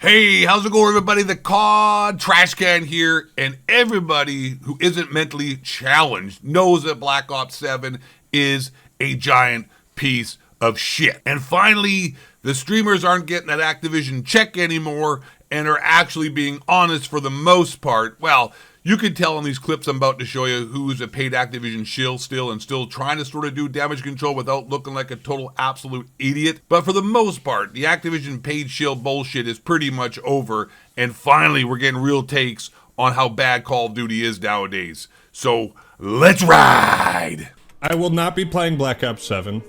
Hey, how's it going, everybody? The COD Trash Can here, and everybody who isn't mentally challenged knows that Black Ops 7 is a giant piece of shit. And finally, the streamers aren't getting that Activision check anymore and are actually being honest for the most part. Well, you can tell in these clips I'm about to show you who's a paid Activision shill still and still trying to sort of do damage control without looking like a total absolute idiot. But for the most part, the Activision paid shill bullshit is pretty much over. And finally, we're getting real takes on how bad Call of Duty is nowadays. So let's ride! I will not be playing Black Ops 7.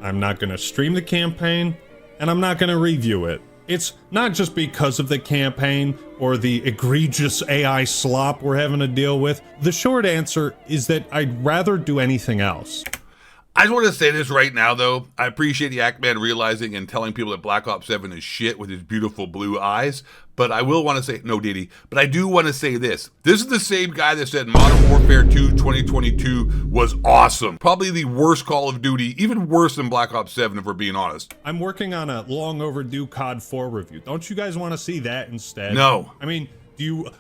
I'm not going to stream the campaign, and I'm not going to review it. It's not just because of the campaign or the egregious AI slop we're having to deal with. The short answer is that I'd rather do anything else. I just want to say this right now, though. I appreciate the Act-Man realizing and telling people that Black Ops 7 is shit with his beautiful blue eyes. But I will want to say, no, Diddy, but I do want to say this. This is the same guy that said Modern Warfare 2 2022 was awesome. Probably the worst Call of Duty, even worse than Black Ops 7, if we're being honest. I'm working on a long overdue COD 4 review. Don't you guys want to see that instead? No. I mean,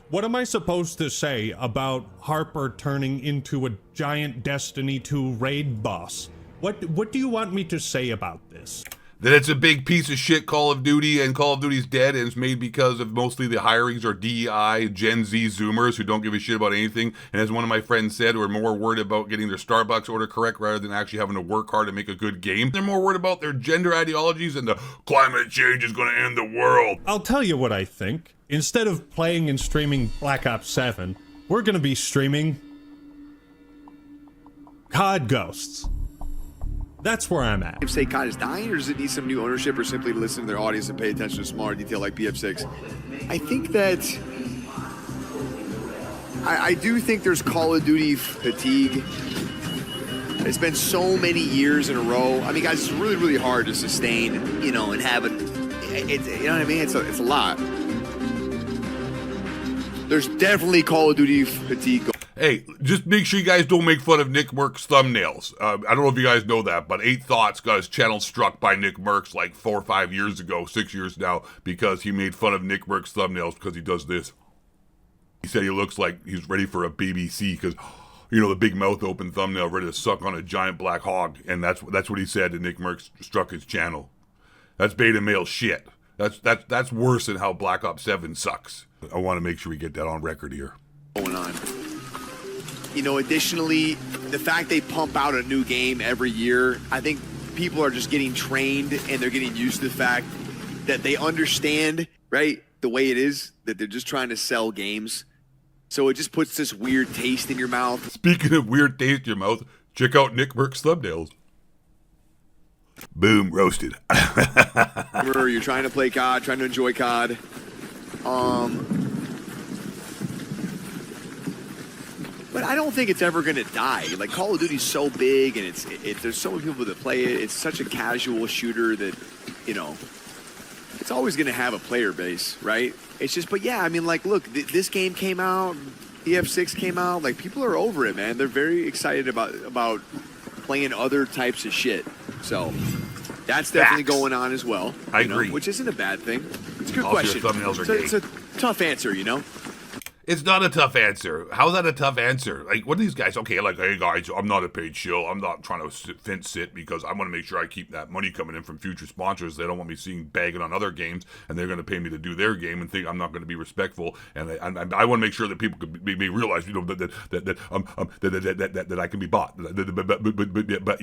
what am I supposed to say about Harper turning into a giant Destiny 2 raid boss? What do you want me to say about this? That it's a big piece of shit Call of Duty, and Call of Duty's dead, and it's made because of mostly the hirings are DEI, Gen Z Zoomers who don't give a shit about anything. And as one of my friends said, we're more worried about getting their Starbucks order correct rather than actually having to work hard to make a good game. They're more worried about their gender ideologies and the climate change is going to end the world. I'll tell you what I think. Instead of playing and streaming Black Ops 7, we're going to be streaming COD Ghosts. That's where I'm at. If say COD is dying, or does it need some new ownership, or simply listen to their audience and pay attention to smaller detail like BF6? I think that I do think there's Call of Duty fatigue. It's been so many years in a row. I mean, guys, it's really, really hard to sustain, and have it. You know what I mean? It's a lot. There's definitely Call of Duty fatigue. Hey, just make sure you guys don't make fun of Nick Merck's thumbnails. I don't know if you guys know that, but 8 Thoughts got his channel struck by Nick Merck's like 4 or 5 years ago, 6 years now, because he made fun of Nick Merck's thumbnails because he does this. He said he looks like he's ready for a BBC because, the big mouth open thumbnail ready to suck on a giant black hog. And that's what he said, and Nick Merck struck his channel. That's beta male shit. That's worse than how Black Ops 7 sucks. I want to make sure we get that on record here. Going on. Additionally, the fact they pump out a new game every year, I think people are just getting trained and they're getting used to the fact that they understand, right, the way it is, that they're just trying to sell games. So it just puts this weird taste in your mouth. Speaking of weird taste in your mouth, check out Nick Merck's thumbnails. Boom, roasted. You're trying to play COD, trying to enjoy COD. But I don't think it's ever going to die. Like, Call of Duty's so big, and there's so many people that play it. It's such a casual shooter that, it's always going to have a player base, right? It's just, but yeah, I mean, like, look, this game came out, EF6 came out. Like, people are over it, man. They're very excited about playing other types of shit. So that's definitely going on as well. I agree. Which isn't a bad thing. It's a good Also, question. your thumbnails are gay. It's a tough answer, It's not a tough answer. How's that a tough answer? Like, what are these guys? Okay, like, hey guys, I'm not a paid shill. I'm not trying to fence sit because I want to make sure I keep that money coming in from future sponsors. They don't want me seeing bagging on other games, and they're going to pay me to do their game and think I'm not going to be respectful. And I want to make sure that people could be realize, that I can be bought. But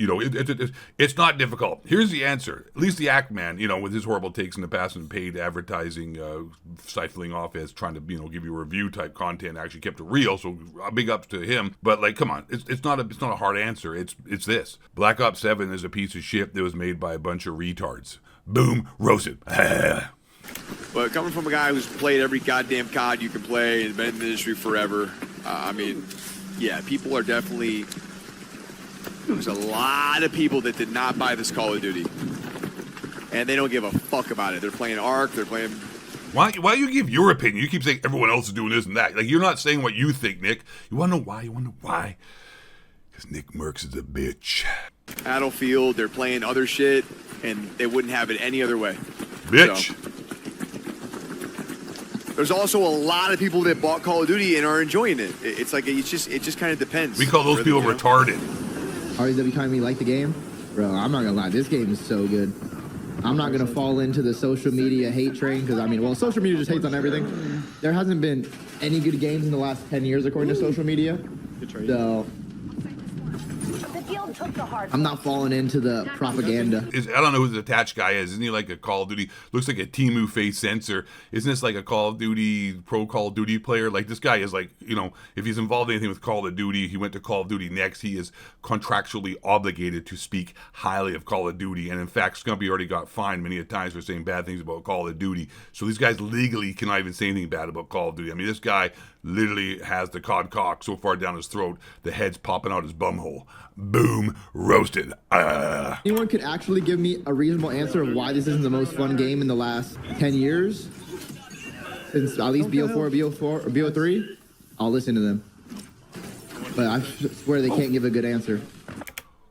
it's not difficult. Here's the answer. At least the Act Man, with his horrible takes in the past and paid advertising, stifling off as trying to give you a review type content, actually kept it real, so big ups to him. But like, come on, it's not a hard answer. It's this. Black Ops 7 is a piece of shit that was made by a bunch of retards. Boom, roasted. But coming from a guy who's played every goddamn COD you can play and been in the industry forever, I mean, yeah, people are definitely. There's a lot of people that did not buy this Call of Duty, and they don't give a fuck about it. They're playing Ark. They're playing. Why you give your opinion? You keep saying everyone else is doing this and that. Like, you're not saying what you think, Nick. You want to know why? Because Nick Merckx is a bitch. Battlefield, they're playing other shit, and they wouldn't have it any other way. Bitch. So, There's also a lot of people that bought Call of Duty and are enjoying it. It's like it just kind of depends. We call those people retarded. RZW kind of me like the game, bro. I'm not gonna lie, this game is so good. I'm not gonna fall into the social media hate train because social media just hates on everything. There hasn't been any good games in the last 10 years according to social media. So I'm not falling into the propaganda. I don't know who the attached guy is. Isn't he like a Call of Duty? Looks like a Temu face sensor. Isn't this like a Call of Duty, pro Call of Duty player? Like this guy is like, if he's involved in anything with Call of Duty, he went to Call of Duty next. He is contractually obligated to speak highly of Call of Duty. And in fact, Scumpy already got fined many a times for saying bad things about Call of Duty. So these guys legally cannot even say anything bad about Call of Duty. I mean, this guy literally has the cod cock so far down his throat, the head's popping out his bumhole. Boom, roasted. Anyone could actually give me a reasonable answer of why this isn't the most fun game in the last 10 years? Since at least BO4, BO4, or BO3? I'll listen to them. But I swear they can't give a good answer.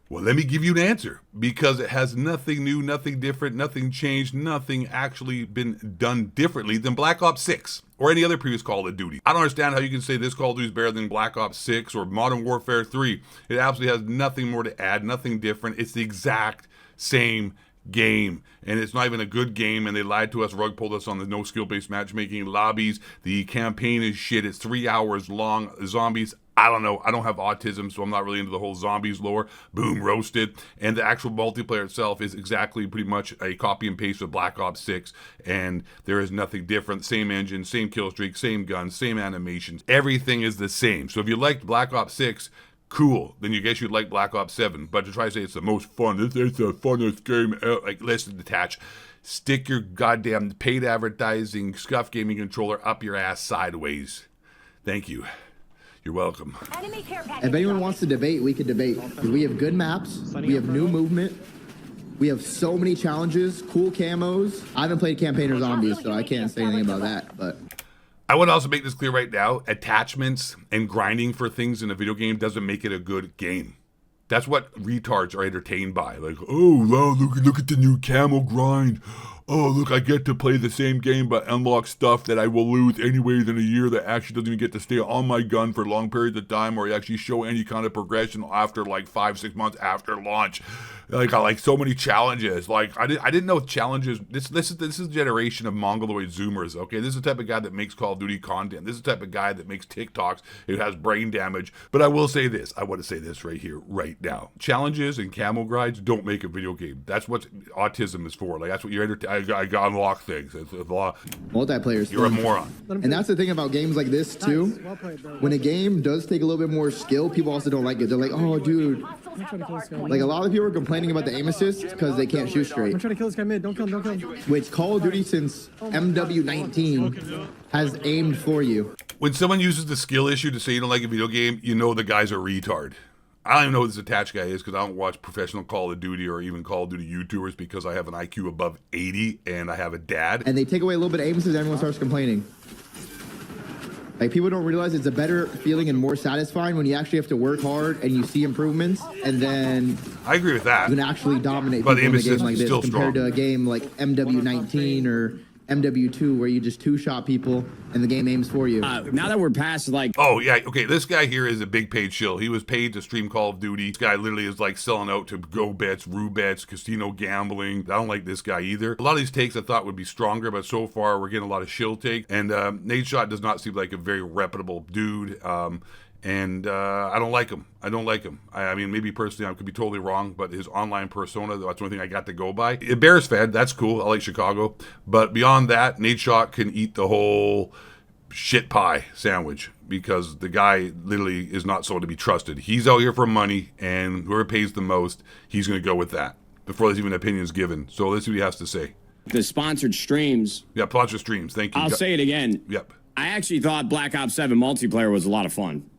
Well, let me give you an answer, because it has nothing new, nothing different, nothing changed, nothing actually been done differently than Black Ops 6 or any other previous Call of Duty. I don't understand how you can say this Call of Duty is better than Black Ops 6 or Modern Warfare 3. It absolutely has nothing more to add, nothing different. It's the exact same game, and it's not even a good game, and they lied to us, rug pulled us on the no skill-based matchmaking lobbies. The campaign is shit. It's 3 hours long. Zombies, I don't know. I don't have autism, so I'm not really into the whole zombies lore. Boom, roasted. And the actual multiplayer itself is exactly pretty much a copy and paste of Black Ops 6, and there is nothing different. Same engine, same kill streak, same guns, same animations. Everything is the same. So if you liked Black Ops 6, cool, then you guess you'd like Black Ops 7. But to try to say it's the most fun, it's the funnest game, like, listen, detach. Stick your goddamn paid advertising scuff gaming controller up your ass sideways. Thank you. You're welcome. If anyone wants to debate, we can debate. Because we have good maps, we have new movement, we have so many challenges, cool camos. I haven't played campaign or zombies, so I can't say anything about that. But I would also make this clear right now. Attachments and grinding for things in a video game doesn't make it a good game. That's what retards are entertained by. Like, oh, wow, look at the new camo grind. Oh, look, I get to play the same game but unlock stuff that I will lose anyways in a year that actually doesn't even get to stay on my gun for long periods of time or actually show any kind of progression after like 5-6 months after launch. Like, I like so many challenges. Like, I didn't know challenges. This is a generation of mongoloid zoomers. Okay, this is the type of guy that makes Call of Duty content. This is the type of guy that makes TikToks. It has brain damage. But I will say this. I want to say this right here, right now. Challenges and camo grinds don't make a video game. That's what autism is for. Like, that's what you're I got unlock things. It's a lot. Multiplayer. You're a moron. And that's the thing about games like this too. When a game does take a little bit more skill, people also don't like it. They're like, oh, dude. Like, a lot of people are complaining about the aim assist because they can't shoot straight. I'm trying to kill this guy mid. Don't kill him. Which Call of Duty since MW19 has aimed for you. When someone uses the skill issue to say you don't like a video game, you know the guy's a retard. I don't even know who this attached guy is because I don't watch professional Call of Duty or even Call of Duty YouTubers because I have an IQ above 80 and I have a dad. And they take away a little bit of aim assist, everyone starts complaining. Like, people don't realize it's a better feeling and more satisfying when you actually have to work hard and you see improvements, and then I agree with that. You can actually dominate but people in a game like this still compared strong. to a game like MW19 or MW2 where you just two-shot people and the game aims for you. Now that we're past, like... Oh, yeah, okay, this guy here is a big paid shill. He was paid to stream Call of Duty. This guy literally is like selling out to go bets, rue bets, casino gambling. I don't like this guy either. A lot of these takes I thought would be stronger, but so far we're getting a lot of shill take. And Nate Shot does not seem like a very reputable dude. And I don't like him. I mean, maybe personally I could be totally wrong, but his online persona, that's the only thing I got to go by. A Bears fan, that's cool. I like Chicago. But beyond that, Nate Shot can eat the whole shit pie sandwich because the guy literally is not so to be trusted. He's out here for money, and whoever pays the most, he's going to go with that before there's even opinions given. So let's see what he has to say. The sponsored streams. Yeah, sponsored streams. Thank you. I'll say it again. Yep. I actually thought Black Ops 7 multiplayer was a lot of fun.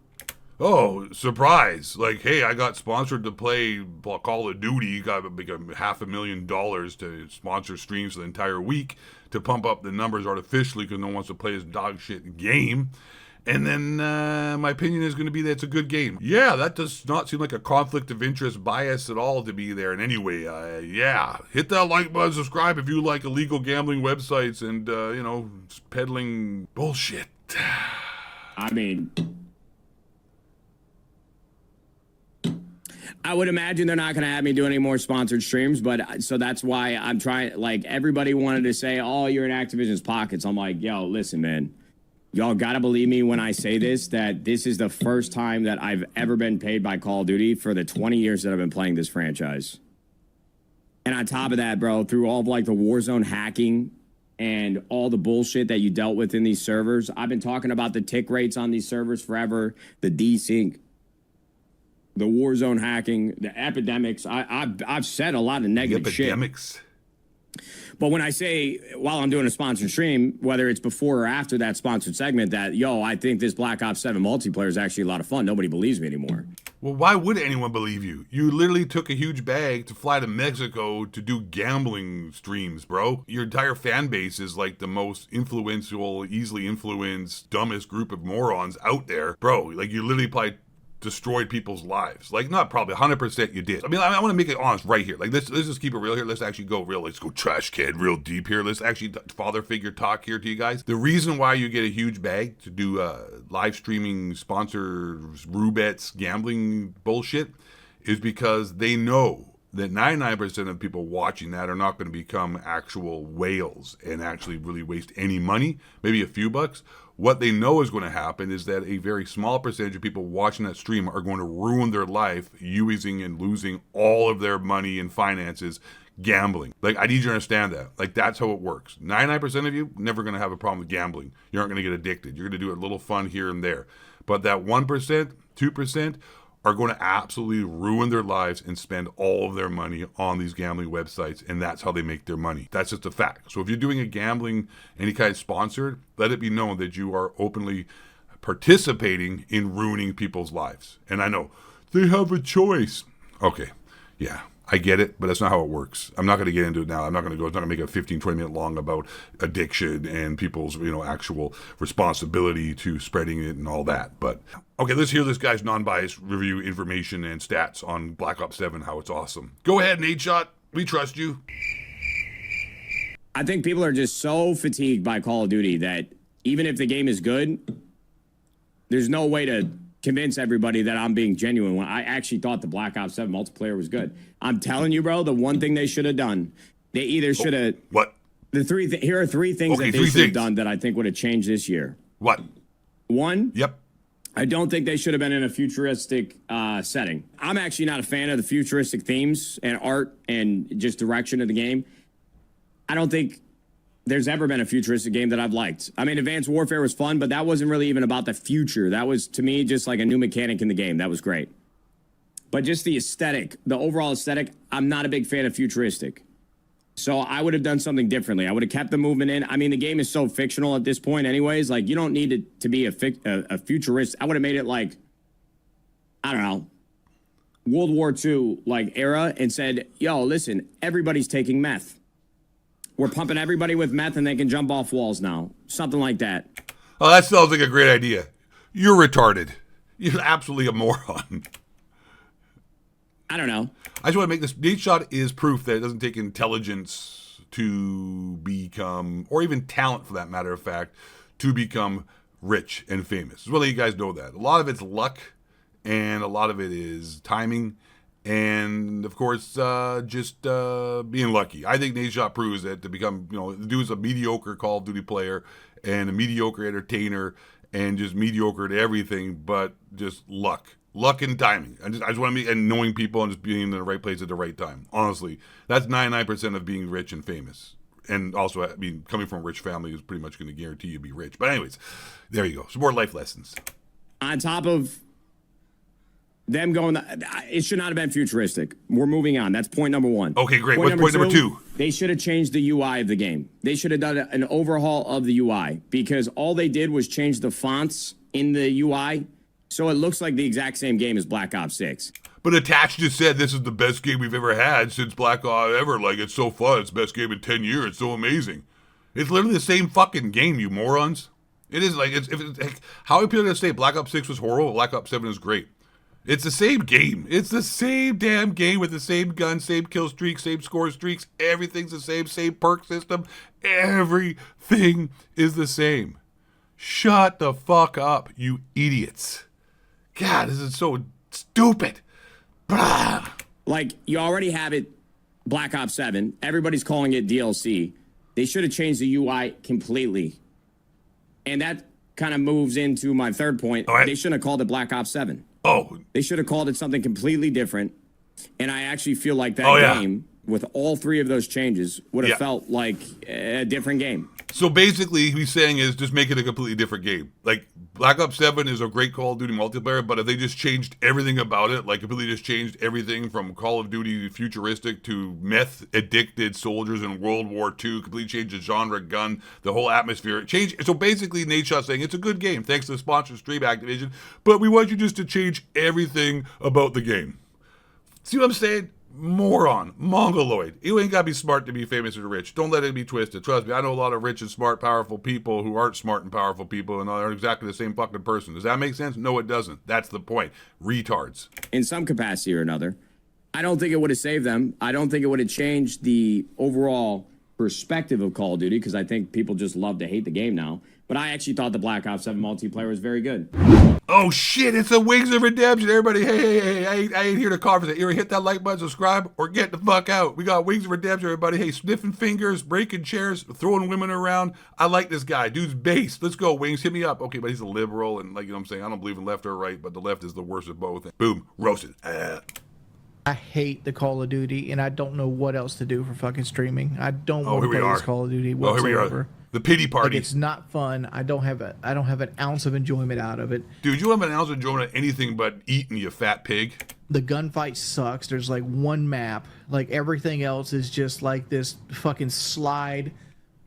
Oh, surprise. Like, hey, I got sponsored to play Call of Duty. Got like $500,000 to sponsor streams for the entire week to pump up the numbers artificially because no one wants to play this dog shit game. And then my opinion is going to be that it's a good game. Yeah, that does not seem like a conflict of interest bias at all to be there in any way. Yeah, hit that like button, subscribe if you like illegal gambling websites and, peddling bullshit. I mean, I would imagine they're not going to have me do any more sponsored streams, but so that's why I'm trying. Like, everybody wanted to say, oh, you're in Activision's pockets. I'm like, yo, listen, man. Y'all got to believe me when I say this, that this is the first time that I've ever been paid by Call of Duty for the 20 years that I've been playing this franchise. And on top of that, bro, through all of like the Warzone hacking and all the bullshit that you dealt with in these servers, I've been talking about the tick rates on these servers forever, the desync, the Warzone hacking, the epidemics. I've said a lot of negative shit. Epidemics. But when I say, while I'm doing a sponsored stream, whether it's before or after that sponsored segment, that, yo, I think this Black Ops 7 multiplayer is actually a lot of fun, nobody believes me anymore. Well, why would anyone believe you? You literally took a huge bag to fly to Mexico to do gambling streams, bro. Your entire fan base is like the most influential, easily influenced, dumbest group of morons out there. Bro, like you literally probably destroyed people's lives. Like, not probably, 100% you did. I mean, I want to make it honest right here. Like, let's just keep it real here. Let's actually go real. Let's go trash can real deep here. Let's actually father figure talk here to you guys. The reason why you get a huge bag to do live streaming, sponsors, Rubets, gambling bullshit is because they know that 99% of people watching that are not going to become actual whales and actually really waste any money, maybe a few bucks. What they know is going to happen is that a very small percentage of people watching that stream are going to ruin their life using and losing all of their money and finances gambling. Like, I need you to understand that. Like, that's how it works. 99% of you never going to have a problem with gambling. You aren't going to get addicted. You're going to do a little fun here and there. But that 1%, 2%, are going to absolutely ruin their lives and spend all of their money on these gambling websites, and that's how they make their money. That's just a fact. So if you're doing a gambling, any kind of sponsored, let it be known that you are openly participating in ruining people's lives. And I know, they have a choice. Okay, yeah, I get it, but that's not how it works. I'm not going to get into it now. I'm not going to make a 15, 20 minute long about addiction and people's, actual responsibility to spreading it and all that. But okay, let's hear this guy's non-biased review information and stats on Black Ops 7, how it's awesome. Go ahead, Nate Shot. We trust you. I think people are just so fatigued by Call of Duty that even if the game is good, there's no way to convince everybody that I'm being genuine when I actually thought the Black Ops 7 multiplayer was good. I'm telling you, bro, the one thing they should have done, they either should have... What? Here are three things that they should have done that I think would have changed this year. What? One? Yep. I don't think they should have been in a futuristic setting. I'm actually not a fan of the futuristic themes and art and just direction of the game. I don't think there's ever been a futuristic game that I've liked. I mean, Advanced Warfare was fun, but that wasn't really even about the future. That was, to me, just like a new mechanic in the game. That was great. But just the aesthetic, the overall aesthetic, I'm not a big fan of futuristic. So I would have done something differently. I would have kept the movement in. I mean, the game is so fictional at this point anyways. Like, you don't need it to be a futurist. I would have made it like, I don't know, World War II like era and said, yo, listen, everybody's taking meth. We're pumping everybody with meth and they can jump off walls now. Something like that. Oh, that sounds like a great idea. You're retarded. You're absolutely a moron. I don't know. I just want to make this. Nate Shot is proof that it doesn't take intelligence to become, or even talent for that matter of fact, to become rich and famous. Well, you guys know that. A lot of it's luck, and a lot of it is timing, and of course, just being lucky. I think Nate Shot proves that to become, the dude's a mediocre Call of Duty player and a mediocre entertainer and just mediocre at everything, but just luck. Luck and timing. I just want to be, and knowing people and just being in the right place at the right time. Honestly, that's 99% of being rich and famous. And also, I mean, coming from a rich family is pretty much going to guarantee you to be rich. But anyways, there you go. Some more life lessons. On top of them going, it should not have been futuristic. We're moving on. That's point number one. Okay, great. What's point number two? They should have changed the UI of the game. They should have done an overhaul of the UI because all they did was change the fonts in the UI. So it looks like the exact same game as Black Ops 6. But Attached just said this is the best game we've ever had since Black Ops ever. Like, it's so fun. It's the best game in 10 years. It's so amazing. It's literally the same fucking game, you morons. It is like how are people gonna say Black Ops 6 was horrible, Black Ops 7 is great? It's the same game. It's the same damn game with the same gun, same kill streaks, same score streaks. Everything's the same perk system. Everything is the same. Shut the fuck up, you idiots. God, this is so stupid. Blah. Like, you already have it, Black Ops 7. Everybody's calling it DLC. They should have changed the UI completely. And that kind of moves into my third point. All right. They shouldn't have called it Black Ops 7. Oh. They should have called it something completely different. And I actually feel like that game, with all three of those changes, would have felt like a different game. So basically, he's saying is just make it a completely different game. Like, Black Ops 7 is a great Call of Duty multiplayer, but if they just changed everything about it, like completely just changed everything from Call of Duty futuristic to meth-addicted soldiers in World War II, completely changed the genre, gun, the whole atmosphere. So basically, Nate Shaw's saying it's a good game, thanks to the sponsor stream Activision, but we want you just to change everything about the game. See what I'm saying? Moron, mongoloid. You ain't gotta be smart to be famous or rich. Don't let it be twisted. Trust me, I know a lot of rich and smart, powerful people who aren't smart and powerful people and are exactly the same fucking person. Does that make sense? No, it doesn't. That's the point. Retards. In some capacity or another. I don't think it would have saved them. I don't think it would have changed the overall perspective of Call of Duty, because I think people just love to hate the game now. But I actually thought the Black Ops 7 multiplayer was very good. Oh shit, it's the Wings of Redemption. Everybody, hey, I ain't here to conversate. You hit that like button, subscribe, or get the fuck out. We got Wings of Redemption, everybody. Hey, sniffing fingers, breaking chairs, throwing women around. I like this guy. Dude's base. Let's go, Wings. Hit me up. Okay, but he's a liberal, and like, you know what I'm saying? I don't believe in left or right, but the left is the worst of both. Boom, roasted. I hate the Call of Duty, and I don't know what else to do for fucking streaming. I don't want to play this Call of Duty whatsoever. Oh, here we are. The pity party. Like, it's not fun. I don't have an ounce of enjoyment out of it. Dude, you don't have an ounce of enjoyment of anything but eating, you fat pig. The gunfight sucks. There's like one map. Like, everything else is just like this fucking slide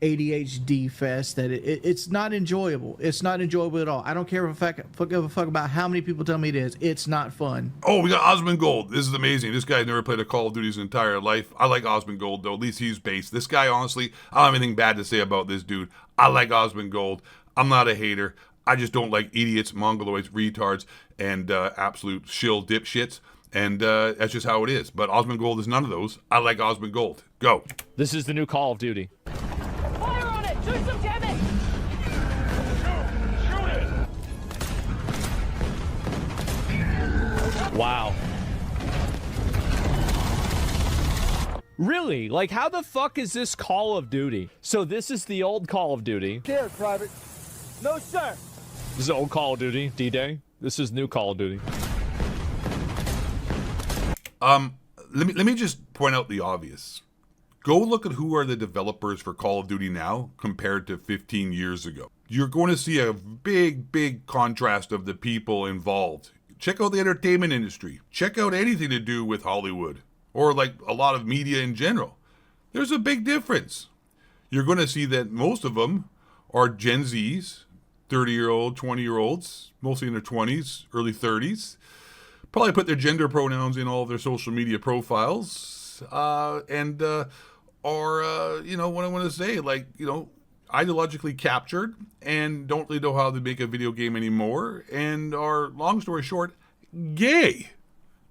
ADHD fest that it's not enjoyable. It's not enjoyable at all. I don't care if I give a fuck about how many people tell me it is. It's not fun. Oh, we got Osmond Gold. This is amazing. This guy's never played a Call of Duty his entire life. I like Osmond Gold, though. At least he's based. This guy, honestly, I don't have anything bad to say about this dude. I like Osmond Gold. I'm not a hater. I just don't like idiots, mongoloids, retards, and absolute shill dipshits. And that's just how it is. But Osmond Gold is none of those. I like Osmond Gold. Go. This is the new Call of Duty. Fire on it! Shoot some damage! Shoot it! Wow. Really? Like, how the fuck is this Call of Duty? So this is the old Call of Duty. Here, Private. No, sir. This is old Call of Duty, D-Day. This is new Call of Duty. Let me just point out the obvious. Go look at who are the developers for Call of Duty now compared to 15 years ago. You're going to see a big contrast of the people involved. Check out the entertainment industry. Check out anything to do with Hollywood or like a lot of media in general. There's a big difference. You're going to see that most of them are Gen Zs, 30-year-old, 20-year-olds, mostly in their 20s, early 30s. Probably put their gender pronouns in all of their social media profiles. Or you know, what I want to say, like, you know, ideologically captured and don't really know how to make a video game anymore and are, long story short, gay.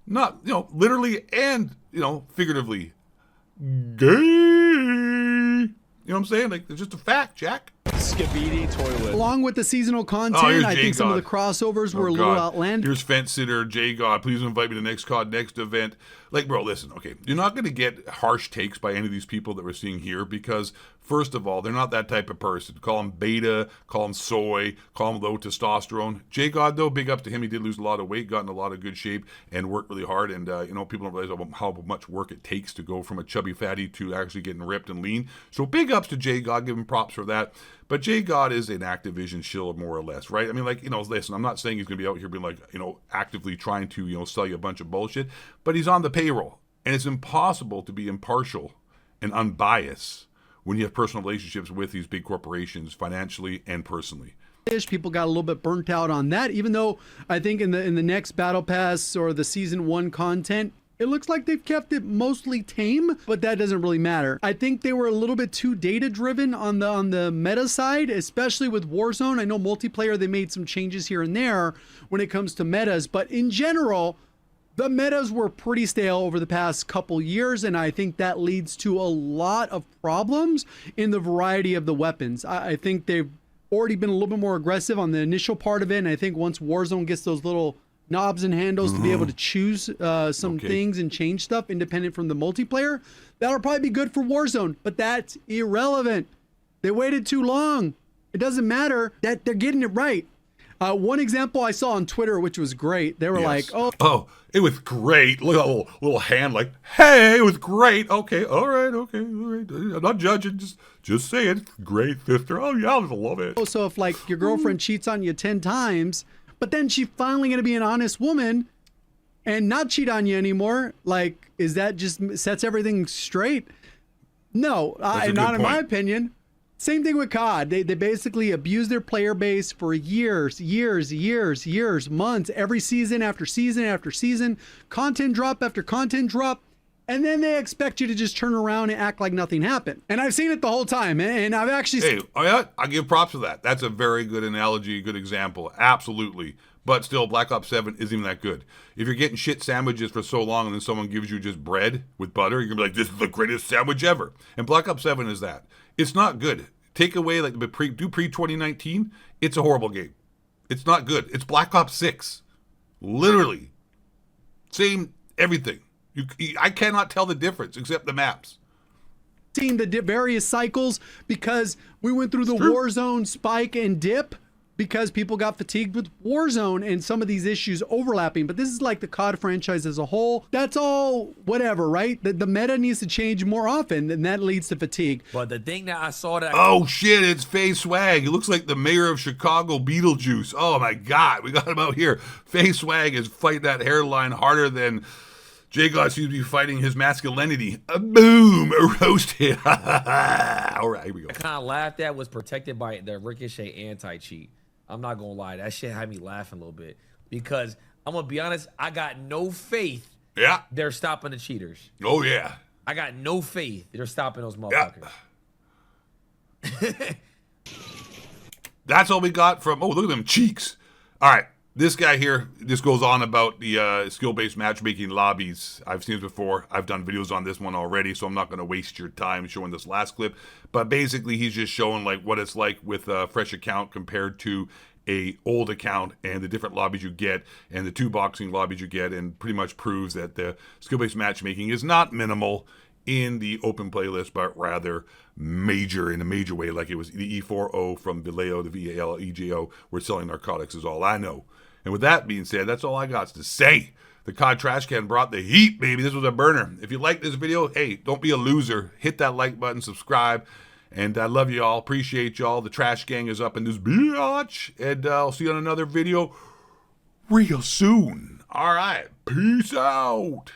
Not, you know, literally and, you know, figuratively gay. You know what I'm saying? Like, it's just a fact, Jack. Skibidi toilet. Along with the seasonal content, I think some of the crossovers were a little outlandish. Here's Fence Sitter, J God. Please invite me to next COD, next event. Like, bro, listen, okay. You're not going to get harsh takes by any of these people that we're seeing here because, first of all, they're not that type of person. Call them beta, call them soy, call them low testosterone. J God, though, big ups to him. He did lose a lot of weight, got in a lot of good shape, and worked really hard. And, you know, people don't realize how much work it takes to go from a chubby fatty to actually getting ripped and lean. So big ups to J God. Give him props for that. But J God is an Activision shill, more or less, right? I mean, like, you know, listen, I'm not saying he's going to be out here being like, you know, actively trying to, you know, sell you a bunch of bullshit, but he's on the payroll. And it's impossible to be impartial and unbiased when you have personal relationships with these big corporations, financially and personally. People got a little bit burnt out on that, even though I think in the next Battle Pass or the Season 1 content, It looks like they've kept it mostly tame, but that doesn't really matter. I think they were a little bit too data driven on the meta side, especially with Warzone. I know multiplayer, they made some changes here and there when it comes to metas, but in general, the metas were pretty stale over the past couple years, and I think that leads to a lot of problems in the variety of the weapons. I think they've already been a little bit more aggressive on the initial part of it, and I think once Warzone gets those little knobs and handles to be able to choose some things and change stuff independent from the multiplayer, that'll probably be good for Warzone, but that's irrelevant. They waited too long. It doesn't matter that they're getting it right. One example I saw on Twitter, which was great, they were like, oh, it was great. Look at that little hand like, hey, it was great. Okay, all right. I'm not judging, just say it. Great, sister. Oh, yeah, I love it. So if like your girlfriend cheats on you 10 times, but then she's finally going to be an honest woman and not cheat on you anymore, like, is that just sets everything straight? No, not in my opinion. Same thing with COD. They basically abuse their player base for years, months, every season after season after season, content drop after content drop. And then they expect you to just turn around and act like nothing happened. And I've seen it the whole time. And I've actually... Hey, I give props to that. That's a very good analogy, good example. Absolutely. But still, Black Ops 7 isn't even that good. If you're getting shit sandwiches for so long and then someone gives you just bread with butter, you're going to be like, this is the greatest sandwich ever. And Black Ops 7 is that. It's not good. Take away, like, pre-2019, it's a horrible game. It's not good. It's Black Ops 6. Literally. Same everything. I cannot tell the difference except the maps. Seeing the various cycles because we went through the Warzone spike and dip because people got fatigued with Warzone and some of these issues overlapping. But this is like the COD franchise as a whole. That's all whatever, right? The meta needs to change more often, and that leads to fatigue. But the thing that I saw that... Oh, shit, it's Faye Swag. It looks like the mayor of Chicago, Beetlejuice. Oh, my God. We got him out here. Faye Swag is fighting that hairline harder than... J-God seems to be fighting his masculinity. Boom! Roasted. All right, here we go. I kind of laughed at was protected by the Ricochet anti-cheat. I'm not going to lie. That shit had me laughing a little bit. Because, I'm going to be honest, I got no faith they're stopping the cheaters. Oh, yeah. I got no faith they're stopping those motherfuckers. Yeah. That's all we got from... Oh, look at them cheeks. All right. This guy here, this goes on about the skill-based matchmaking lobbies. I've seen this before. I've done videos on this one already, so I'm not going to waste your time showing this last clip. But basically, he's just showing like what it's like with a fresh account compared to a old account and the different lobbies you get and the 2 boxing lobbies you get, and pretty much proves that the skill-based matchmaking is not minimal in the open playlist, but rather major in a major way, like it was the E4O from Vallejo, the VALEJO. We're selling narcotics is all I know. And with that being said, that's all I got to say. The COD Trash Can brought the heat, baby. This was a burner. If you like this video, hey, don't be a loser. Hit that like button, subscribe. And I love you all. Appreciate y'all. The Trash Gang is up in this biatch. And I'll see you on another video real soon. All right. Peace out.